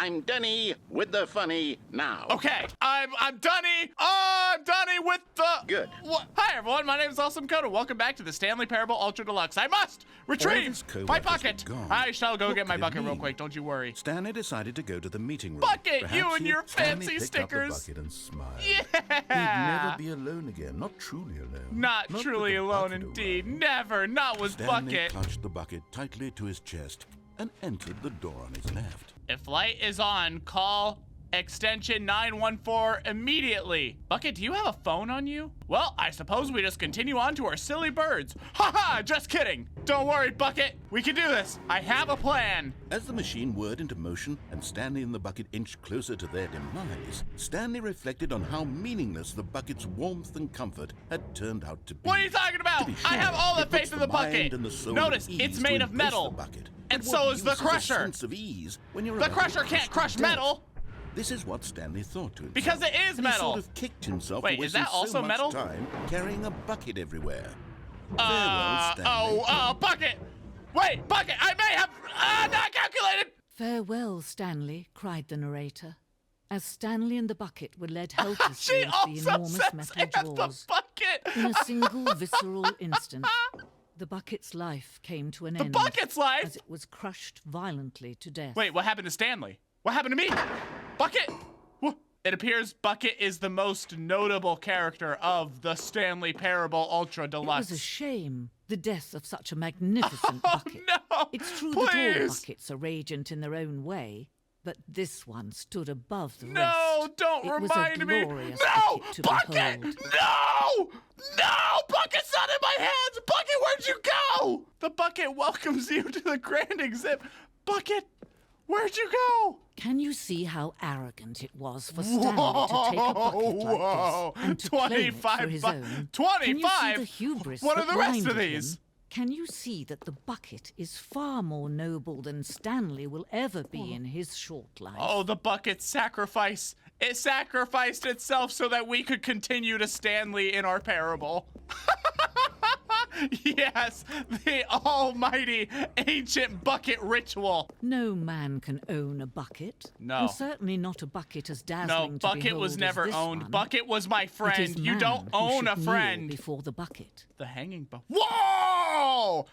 I'm Dunny with the funny now. Okay, I'm Dunny. I'm Dunny with the... Good. Hi, everyone. My name is Awesome Coda. Welcome back to the Stanley Parable Ultra Deluxe. I must retrieve my bucket. I shall go get my bucket real quick. Don't you worry. Stanley decided to go to the meeting room. Bucket, Perhaps you and he your had finally fancy picked stickers. Up the bucket and smiled. Yeah. He'd never be alone again. Not truly alone. Not truly with a alone, bucket indeed. around. Never. Not with Stanley bucket. clutched the bucket tightly to his chest and entered the door on his left. If light is on, call extension 914 immediately. Bucket, do you have a phone on you? Well, I suppose we just continue on to our silly birds. Haha, just kidding. Don't worry, Bucket. We can do this. I have a plan. As the machine whirred into motion and Stanley and the bucket inched closer to their demise, Stanley reflected on how meaningless the bucket's warmth and comfort had turned out to be. What are you talking about? To be sure, I have all the it puts faith in the bucket. mind and the soul Notice, at ease it's to made of embrace metal. the bucket. And But so what is the use crusher. a sense of ease when you're The about crusher to can't to crush death? metal. This is what Stanley thought to himself. Because it is and metal. He sort of kicked himself Wait, for is wasting that also so metal? much time carrying a bucket everywhere. Farewell, Stanley. Bucket. Wait, Bucket, I may have not calculated. Farewell, Stanley, cried the narrator, as Stanley and the bucket were led helplessly She into the also enormous says metal it's the jaws. bucket. In a single visceral instant, the bucket's life came to an end. The bucket's life? As it was crushed violently to death. Wait, what happened to Stanley? What happened to me? Bucket! It appears Bucket is the most notable character of the Stanley Parable Ultra It Deluxe. was a shame, the death of such a magnificent bucket. No! It's true that all Please! buckets are radiant in their own way, but this one stood above the No, rest. don't It was remind a me. glorious No! bucket to Bucket! behold. No! No! Bucket's not in my hands! Bucket, where'd you go? The bucket welcomes you to the grand exhibit. Bucket, where'd you go? Can you see how arrogant it was for Stanley to take a bucket like this and to claim it for his own? 25? Can you see the hubris What that are the rest of blinded these? him? Can you see that the bucket is far more noble than Stanley will ever be in his short life? Oh, the bucket's sacrifice. It sacrificed itself so that we could continue to Stanley in our parable. Yes, the almighty ancient bucket ritual. No man can own a bucket. No. And certainly not a bucket as dazzling No, to Bucket behold was as never this owned. one. Bucket was my It is friend. You man don't who own a should kneel friend. before the bucket. The hanging bucket. Whoa!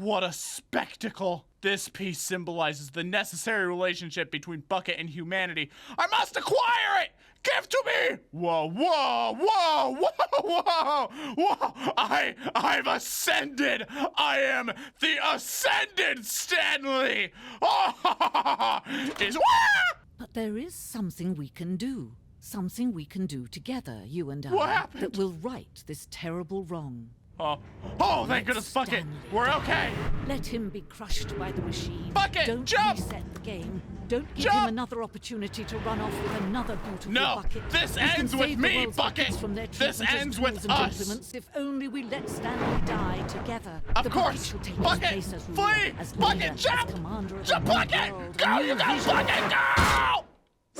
What a spectacle. This piece symbolizes the necessary relationship between Bucket and humanity. I must acquire it! Give to me! Whoa, whoa, whoa, whoa, whoa, whoa! I've ascended! I am the ascended Stanley! Oh, But there is something we can do. Something we can do together, you and I. What happened? That will right this terrible wrong. Oh, thank Let goodness, Bucket. Stanley We're die. okay. Let him be crushed by the machine. Bucket, Don't jump! reset the game. Don't give Jump! him another opportunity to run off with another beautiful No, bucket. this We can ends with save the me, world's Bucket. buckets from their This treatment as ends with tools and us. implements. If only we let Stanley die together. Of the course. Bucket shall take Bucket, his place as ruler, flee! as Bucket, leader, jump! as commander of Jump, a new Bucket! world, Go, a new you go, vision. Bucket, go!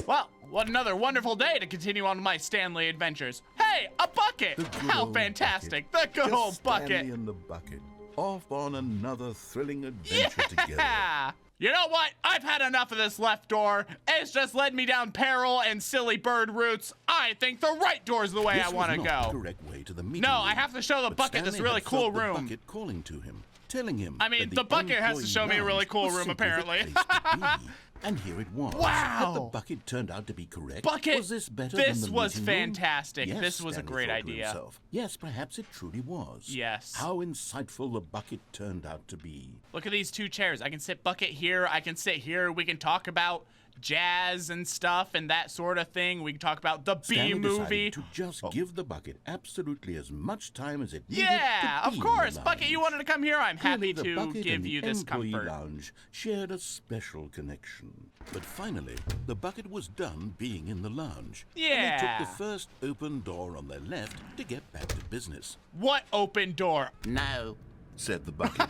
Well, what another wonderful day to continue on my Stanley adventures. Hey, a bucket! The good How old fantastic! bucket. The good Just old bucket! Stanley and the bucket, off on another thrilling adventure together. Yeah! You know what? I've had enough of this left door. It's just led me down peril and silly bird routes. I think the right door's the way This I want to was not the go. correct way to the meeting No, room, I have to show the but bucket this Stanley really had cool felt the room. bucket calling to him, telling him I mean, that the bucket has to employee show me a really lounge cool was room, simply the apparently. place to be. And here it was. Wow. Had the bucket turned out to be correct? Bucket, Was this better this than the was meeting room? fantastic. Yes, This was a Stanley great thought to idea. himself. Yes, perhaps it truly was. Yes. How insightful the bucket turned out to be. Look at these two chairs. I can sit Bucket here. I can sit here. We can talk about jazz and stuff and that sort of thing. We can talk about the Stanley B-movie. decided to just give the bucket absolutely as much time as it needed Yeah, to of be in course. the Bucket, you lounge. wanted to come here. I'm happy Clearly, the to bucket give and the you this employee comfort. lounge shared a special connection. But finally, the bucket was done being in the lounge. And they Yeah. took the first open door on their left to get back to business, What open door? No, said the bucket.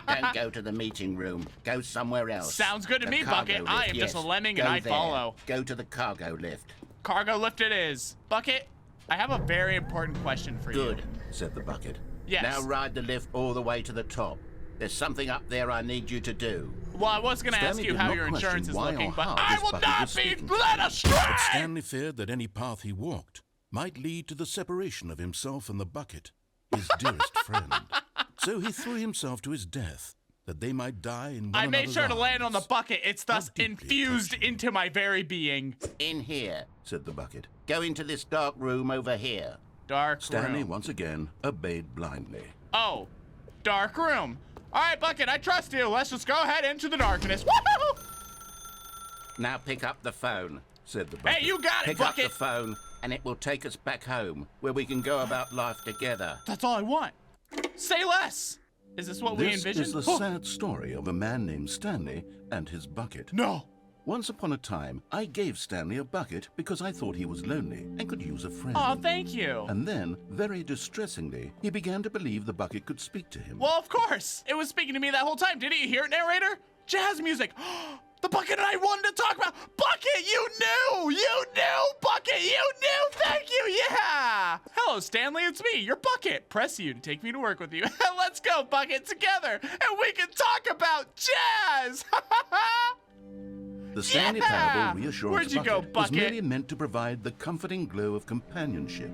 don't go to the meeting room. Go somewhere else. Sounds good to The me, cargo Bucket. I lift, am just a yes. lemming Go and I there. follow. Go to the cargo lift. Cargo lift it is. Bucket, I have a very important question for you. Good. said the bucket. Yes. Now ride the lift all the way to the top. There's something up there I need you to do. Well, I was going to ask Stanley you did how not your question insurance is why or looking, but how I this will bucket not was be speaking. led astray! But Stanley feared that any path he walked might lead to the separation of himself and the bucket, his dearest friend. So he threw himself to his death, that they might die in one I made another's sure to land on the arms. bucket. It's thus deeply infused touching. into my very being. In here. Said the bucket. Go into this dark room over here. Dark Stanley room. once again obeyed blindly. Oh, dark room. All right, Bucket, I trust you. Let's just go ahead into the darkness. Woohoo! Now pick up the phone. Said the bucket. Hey, you got it, Pick up Bucket. the phone, and it will take us back home, where we can go about life together. That's all I want. Say less. Is this what we This envisioned? is the Oh, sad story of a man named Stanley and his bucket. no. Once upon a time, I gave Stanley a bucket because I thought he was lonely and could use a friend. Oh, thank you. And then, very distressingly, he began to believe the bucket could speak to him. Well, of course. It was speaking to me that whole time. Didn't you hear it, narrator? Jazz music. The Bucket and I wanted to talk about. Bucket, you knew! You knew! Bucket, you knew! Thank you, yeah! Hello, Stanley, it's me, your Bucket. Press you to take me to work with you. Let's go, Bucket, together, and we can talk about jazz! The Stanley Yeah! Parable Reassurance Where'd you go, Bucket was Bucket? merely meant to provide the comforting glow of companionship.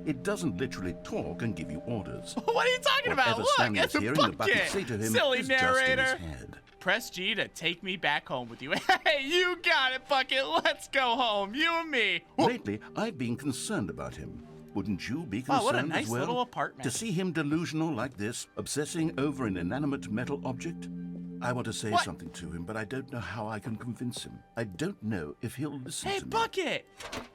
It doesn't literally talk and give you orders. What are you talking about? Whatever Look, Stanley it's is a hearing Bucket! the bucket say to him Silly is just in narrator. his head. Press G to take me back home with you. Hey, you got it, Bucket. Let's go home, you and me. Lately, I've been concerned about him. Wouldn't you be concerned Wow, what a nice as well? little apartment. To see him delusional like this, obsessing over an inanimate metal object? I want to say What? something to him, but I don't know how I can convince him. I don't know if he'll listen Hey, to me. Bucket!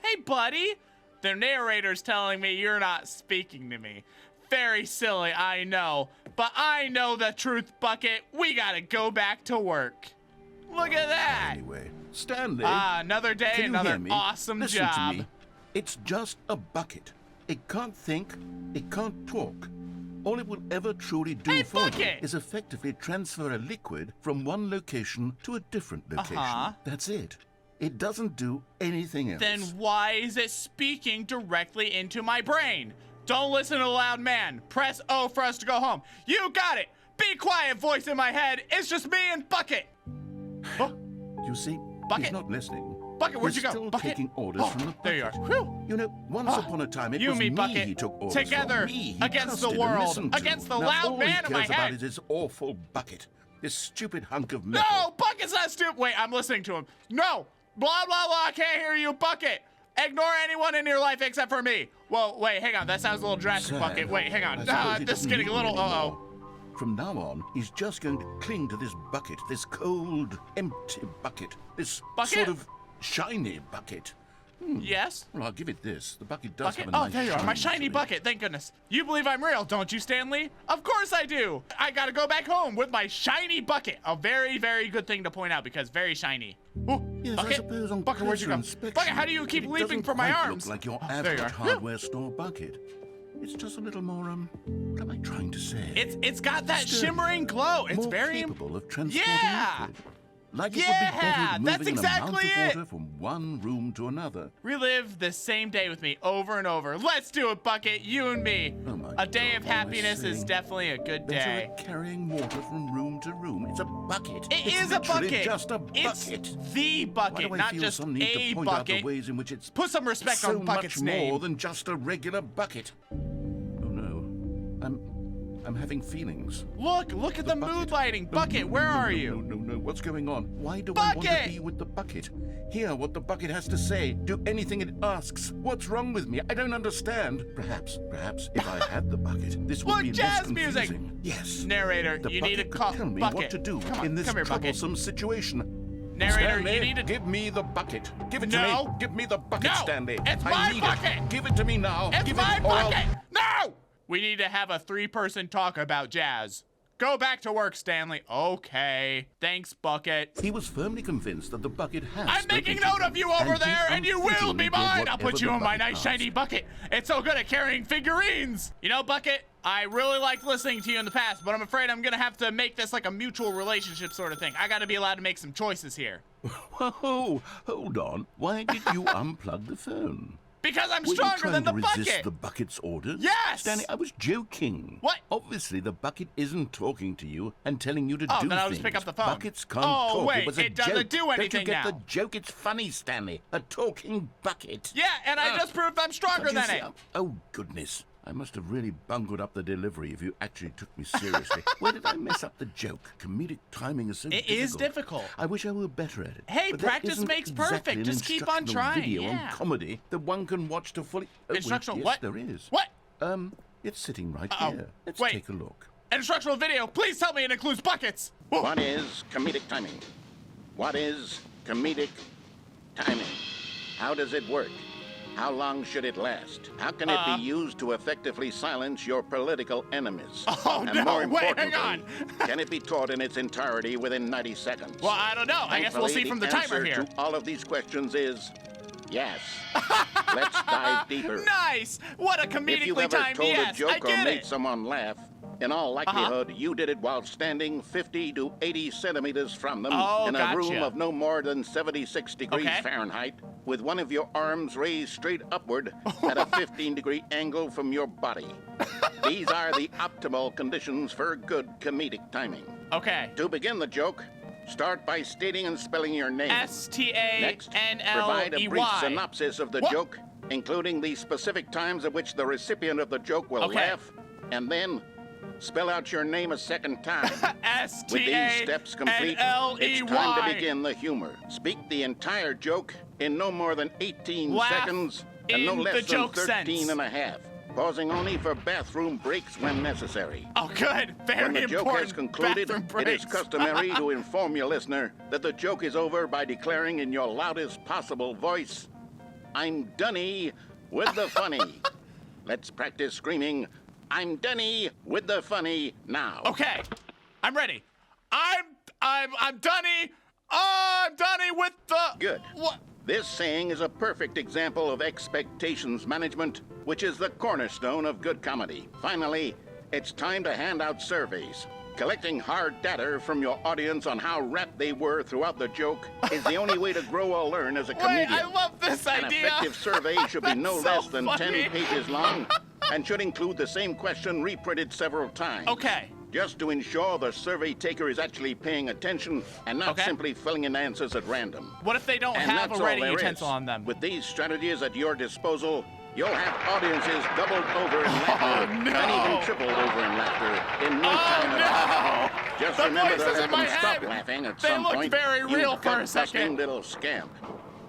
Hey, buddy! The narrator's telling me you're not speaking to me. Very silly, I know. But I know the truth, Bucket. We gotta go back to work. Look at that! Anyway, Stanley. Ah, another day, can you another hear me? awesome Listen job. to me. It's just a bucket. It can't think. It can't talk. All it will ever truly do Hey, for you Bucket! is effectively transfer a liquid from one location to a different location. Uh-huh. That's it. It doesn't do anything else. Then why is it speaking directly into my brain? Don't listen to the loud man. Press O for us to go home. You got it. Be quiet, voice in my head. It's just me and Bucket. Oh, You see, Bucket? he's not listening. Bucket, where'd He's you go? still Bucket? taking orders Oh, from the bucket. there you are. Whew. You know, once upon a time, it You was and me, me Bucket, he took orders together from. Me he against the trusted and world, listened to. against the Now, loud all man he in my cares about head. is his awful bucket. This stupid hunk of metal. No, Bucket's not stupid. Wait, I'm listening to him. No, blah, blah, blah. I can't hear you, Bucket. Ignore anyone in your life except for me. Whoa, wait, hang on. That sounds a little drastic, Sad. Bucket. Wait, hang I on. suppose he This is doesn't getting a need little, me uh-oh. anymore. From now on, he's just going to cling to this bucket, this cold, empty bucket, this Bucket? sort of shiny bucket. Yes? Well, I'll give it this. The bucket does Bucket? have a Oh, nice there you are. My shine shiny to it. bucket. Thank goodness. You believe I'm real, don't you, Stanley? Of course I do. I gotta go back home with my shiny bucket. A very, very good thing to point out because very shiny. Oh, Yes, Bucket? I suppose on Bucket, where'd you closer go? inspection, Bucket, how do you keep it leaping doesn't from my quite arms? Look like your Oh, there average you are. hardware store bucket. It's just a little more, what am I trying to say? It's got that Sturdier, shimmering glow. It's more very capable of transporting Yeah! liquid. Like it would be Yeah, better at that's moving exactly an amount it. of water from one room to another. Relive the same day with me over and over. Let's do it, Bucket, you and me. Oh my A day God, of what am I happiness is saying? definitely a good Better day. at carrying water from room to room. It's a bucket. It It's is a literally bucket. just a It's bucket. the Why bucket, do I not feel just some need a to point out the bucket. ways in which it's Put some respect so on Bucket's much more name. than just a regular bucket? Oh no, I'm having feelings. Look at the mood lighting. Bucket, where are you? No, what's going on? Why do I want Bucket! to be with the bucket? Hear what the bucket has to say. Do anything it asks. What's wrong with me? I don't understand. Perhaps, if I had the bucket, this would Look, be jazz less music! confusing. Yes. Narrator, The you bucket need to could call tell me Bucket. what to do Come on, in this come here, Bucket. troublesome situation. Narrator, Stanley, you need to give me the bucket. Give it to No. me. Give me the bucket, No. Stanley. It's I my need bucket. It. Give it to me now. It's give my it, or I'll- bucket! No! We need to have a 3-person talk about jazz. Go back to work, Stanley. Okay. Thanks, Bucket. He was firmly convinced that the bucket had I'm spoken making to note him, of you over he there, and you will unflinchingly be did mine. I'll whatever put you the in my bucket nice asked. shiny bucket. It's so good at carrying figurines. You know, Bucket, I really liked listening to you in the past, but I'm afraid I'm gonna have to make this like a mutual relationship sort of thing. I gotta be allowed to make some choices here. Whoa, hold on. Why did you unplug the phone? Because I'm Were you stronger trying than the to resist bucket. the bucket's orders? Yes! Stanley, I was joking. What? Obviously, the bucket isn't talking to you and telling you to Oh, do then I'll things. just pick up the phone. Buckets can't Oh, talk. wait, It was a it doesn't joke. do anything Don't you get now. the joke? It's funny, Stanley. A talking bucket. Yeah, and I just proved I'm stronger Can't you than see- it. Oh, goodness. I must have really bungled up the delivery if you actually took me seriously. Where did I mess up the joke? Comedic timing is so difficult. It is difficult. I wish I were better at it. Hey, But that practice isn't makes exactly perfect. an Just keep on instructional trying, video yeah. on comedy that one can watch to fully... Oh, wait, Instructional yes, what? there is. What? It's sitting right Uh-oh. here. Let's Wait. take a look. An instructional video. Please tell me it includes buckets. Whoa. What is comedic timing? What is comedic timing? How does it work? How long should it last? How can it be used to effectively silence your political enemies? Oh, and no, more wait, hang importantly, can it be taught in its entirety within 90 seconds? Well, I don't know. I guess we'll see Thankfully, from the the timer answer here. to all of these questions is yes. Let's dive deeper. Nice. What a If comedically you've ever timed told yes. a I joke or get made it. someone laugh, in all likelihood, you did it while standing 50 to 80 centimeters from them Oh, in a room gotcha. of no more than 76 degrees Okay. Fahrenheit, with one of your arms raised straight upward at a 15-degree angle from your body. These are the optimal conditions for good comedic timing. Okay. To begin the joke, start by stating and spelling your name. Next, provide a brief STANLEY. synopsis of the What? joke, including the specific times at which the recipient of the joke will Okay. laugh, and then spell out your name a second time. With these steps complete, it's time to begin the humor. Speak the entire joke in no more than 18 Laugh seconds and no in the less than joke 13 sense. and a half, pausing only for bathroom breaks when necessary. Oh, good. Very When the joke important. has concluded, Bathroom it is breaks. customary to inform your listener that the joke is over by declaring in your loudest possible voice, "I'm Dunny with the funny." Let's practice screaming, "I'm Dunny with the funny" now. Okay. I'm ready. I'm Dunny. Oh, I'm Dunny with the... Good. What? This saying is a perfect example of expectations management, which is the cornerstone of good comedy. Finally, it's time to hand out surveys. Collecting hard data from your audience on how rapt they were throughout the joke is the only way to grow or learn as a comedian. Wait, I love this An idea. effective survey should be no That's so less than funny. 10 pages long and should include the same question reprinted several times. Okay. Just to ensure the survey taker is actually paying attention and not Okay. simply filling in answers at random. What if they don't And have that's a all writing there utensil is. on them? With these strategies at your disposal, you'll have audiences doubled over in laughter no. and even tripled over in laughter in no time at all. Just The remember to voices let in my them stop head, laughing at they some looked point. very real You for a gut-busting second. little scamp.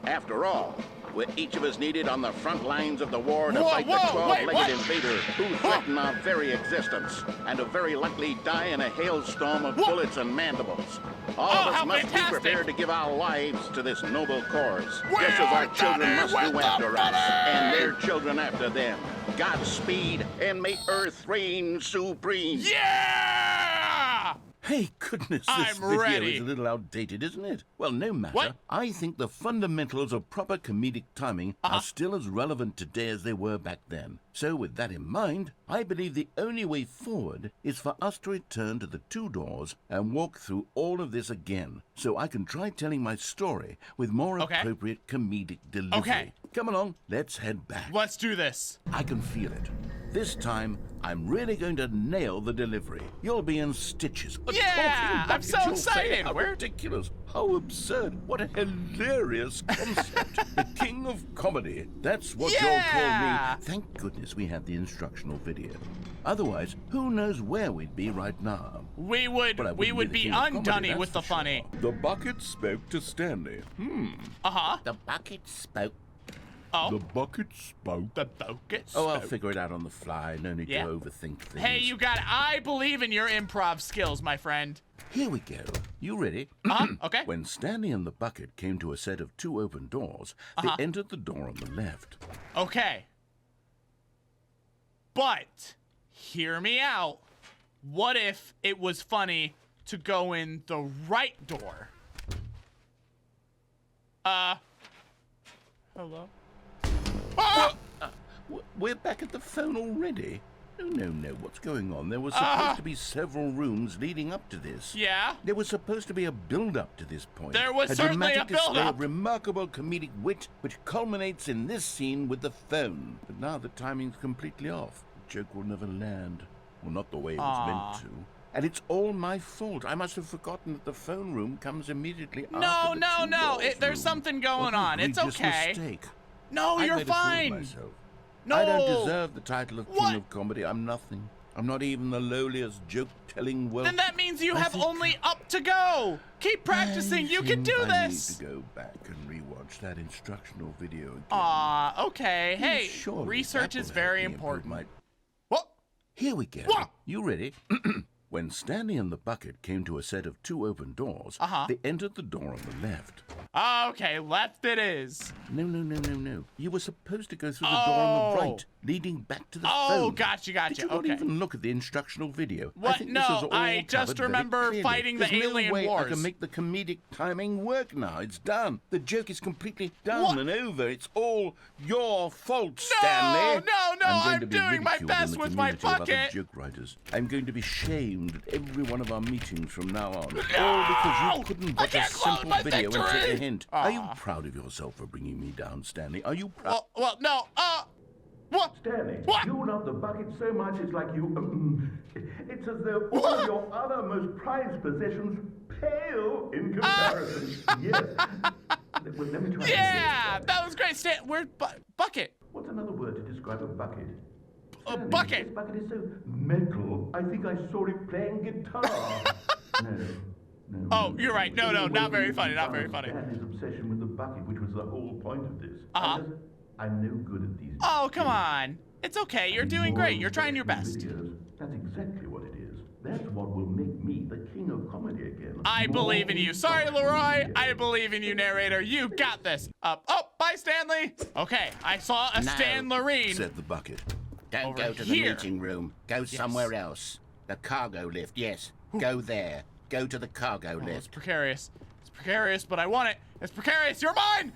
After all, with each of us needed on the front lines of the war to Whoa, fight the whoa, wait, 12-legged what? invader who threatened our very existence and to very likely die in a hailstorm of Whoa. bullets and mandibles. All Oh, of how us must fantastic. be prepared to give our lives to this noble cause, We just as our are children Dunny must with do the after us, funny. and their children after them. Godspeed, and may Earth reign supreme. Yeah! Hey, goodness, this I'm video ready. is a little outdated, isn't it? Well, no matter. What? I think the fundamentals of proper comedic timing are still as relevant today as they were back then. So with that in mind, I believe the only way forward is for us to return to the two doors and walk through all of this again, so I can try telling my story with more Okay. appropriate comedic delivery. Okay. Come along, let's head back. Let's do this. I can feel it. This time, I'm really going to nail the delivery. You'll be in stitches. A Yeah, talking I'm bucket, so you'll say. excited. How We're- ridiculous. How absurd. What a hilarious concept. The king of comedy. That's what Yeah. you'll call me. Thank goodness we have the instructional video. Otherwise, who knows where we'd be right now. We would But I we wouldn't would the be king of comedy, undunny that's with for the sure. funny. The bucket spoke to Stanley. The bucket spoke. Oh, The bucket spoke. the bucket. Oh, I'll spoke. figure it out on the fly. No need Yeah. to overthink things. Hey, you got it. I believe in your improv skills, my friend. Here we go. You ready? Okay. When Stanley and the bucket came to a set of two open doors, they entered the door on the left. Okay. But hear me out. What if it was funny to go in the right door? Hello? Ah! We're back at the phone already. No. What's going on? There was supposed to be several rooms leading up to this. Yeah? There was supposed to be a build-up to this point. There was certainly a dramatic display build-up. of remarkable comedic wit, which culminates in this scene with the phone. But now the timing's completely off. The joke will never land. Well, not the way it was meant to. And it's all my fault. I must have forgotten that the phone room comes immediately after the two doors There's room. something going on. It's Egregious okay. Mistake. No, I you're made a fool of fine. myself. No. I don't deserve the title of What? King of Comedy. I'm nothing. I'm not even the lowliest joke-telling world. Then that means you I have think- only up to go. Keep practicing. You can do I this. need to go back and rewatch that instructional video again. Okay. Hey, Surely research that is will very help me improve important. my- What? Here we go. What? You ready? When Stanley and the bucket came to a set of two open doors, they entered the door on the left. Okay, left it is. No. You were supposed to go through the door on the right, leading back to the phone. Oh, gotcha. Did you not Okay. even look at the instructional video? What? I think No, this is all I just covered very remember clearly. fighting the There's alien no way I wars. can make the comedic timing work now. It's done. The joke is completely done What? and over. It's all your fault, Stanley. No, I'm going to I'm be doing my ridiculed in best the with my community of other bucket. joke writers. I'm going to be shamed at every one of our meetings from now on. All because you couldn't watch a can't close simple my video and take victory. a hint. Are you proud of yourself for bringing me down, Stanley? Are you proud? Well, no. What? Stanley, What? you love the bucket so much it's like you. It's as though all of your other most prized possessions pale in comparison. Yes. Well, let me try. Yeah, that was great. Where's bucket? What's another word to describe a bucket? Stanley, bucket. This bucket is so metal. I think I saw it playing guitar. No. Oh, you're right. No, not very funny. Not very funny. Stanley's obsession with the bucket, which was the whole point of this. I'm no good at these. Oh, come on. It's okay. You're doing great. You're trying your best. Videos. That's exactly what it is. That's what will make me the king of comedy again. I believe in you. Sorry, Leroy. I believe in you, narrator. You got this. Bye, Stanley. Okay, I saw a Stan Loreen. Said the bucket. Don't Over go to here. the meeting room. Go somewhere else. The cargo lift, yes. Go there. Go to the cargo It's lift. precarious. It's precarious, but I want it. It's precarious. You're mine.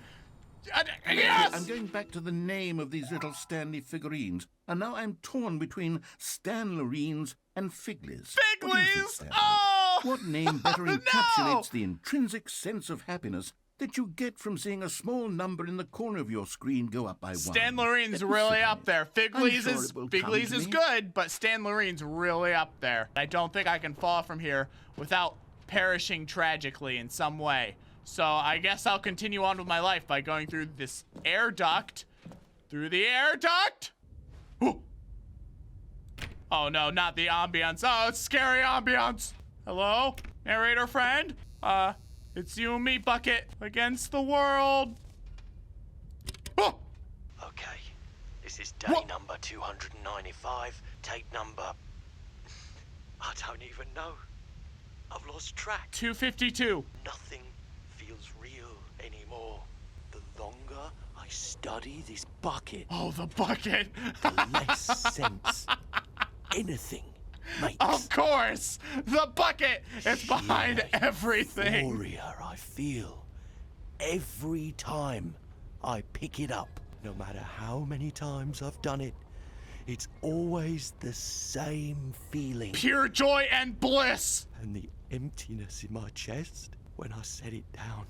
Yes. I'm going back to the name of these little Stanley figurines, and now I'm torn between Stan Loreens and Figley's. What do you think, Figley's. Stanley? Oh. What name better No! encapsulates the intrinsic sense of happiness that you get from seeing a small number in the corner of your screen go up by one? Stan Loreen's Let me really see. up there. Figley's sure is it will come Figley's to is me. good, but Stan Loreen's really up there. I don't think I can fall from here without perishing tragically in some way. So I guess I'll continue on with my life by going through this air duct. Through the air duct? Ooh. Oh no, not the ambiance. Oh, it's scary ambiance. Hello? Narrator friend? It's you and me, Bucket, against the world. Oh! Okay, this is day number 295, take number... I don't even know. I've lost track. 252. Nothing feels real anymore. The longer I study this bucket, Oh, the bucket. the less sense anything makes. Of course, the bucket is behind Sheer everything. Euphoria I feel every time I pick it up. No matter how many times I've done it, it's always the same feeling. Pure joy and bliss. And the emptiness in my chest when I set it down.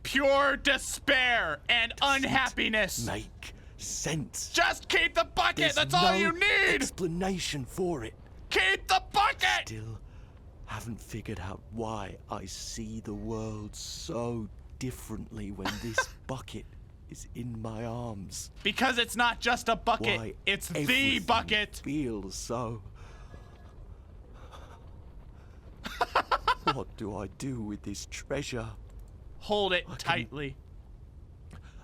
Pure despair and Doesn't unhappiness. Make sense. Just keep the bucket. There's That's all no you need. explanation for it. Keep the bucket. Still haven't figured out why I see the world so differently when this bucket is in my arms. Because it's not just a bucket. Why It's the everything bucket. feels so. What do I do with this treasure? Hold it tightly.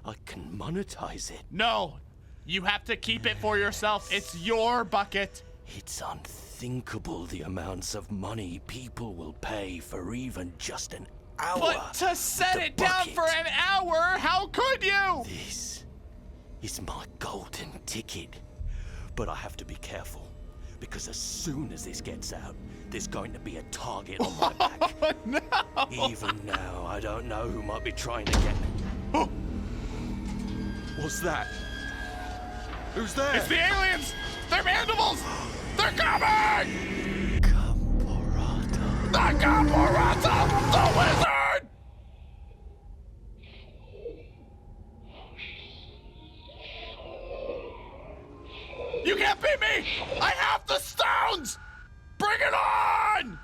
I can monetize it. No, you have to keep it for yourself. It's your bucket. It's unthinkable the amounts of money people will pay for even just an hour. But to set with the it down bucket. for an hour, how could you? This is my golden ticket. But I have to be careful, because as soon as this gets out, there's going to be a target on my back. Oh, no. Even now, I don't know who might be trying to get me. What's that? Who's there? It's the aliens. They're mandibles. They're coming! Camporata. The Camporata! The wizard! You can't beat me! I have the stones! Bring it on!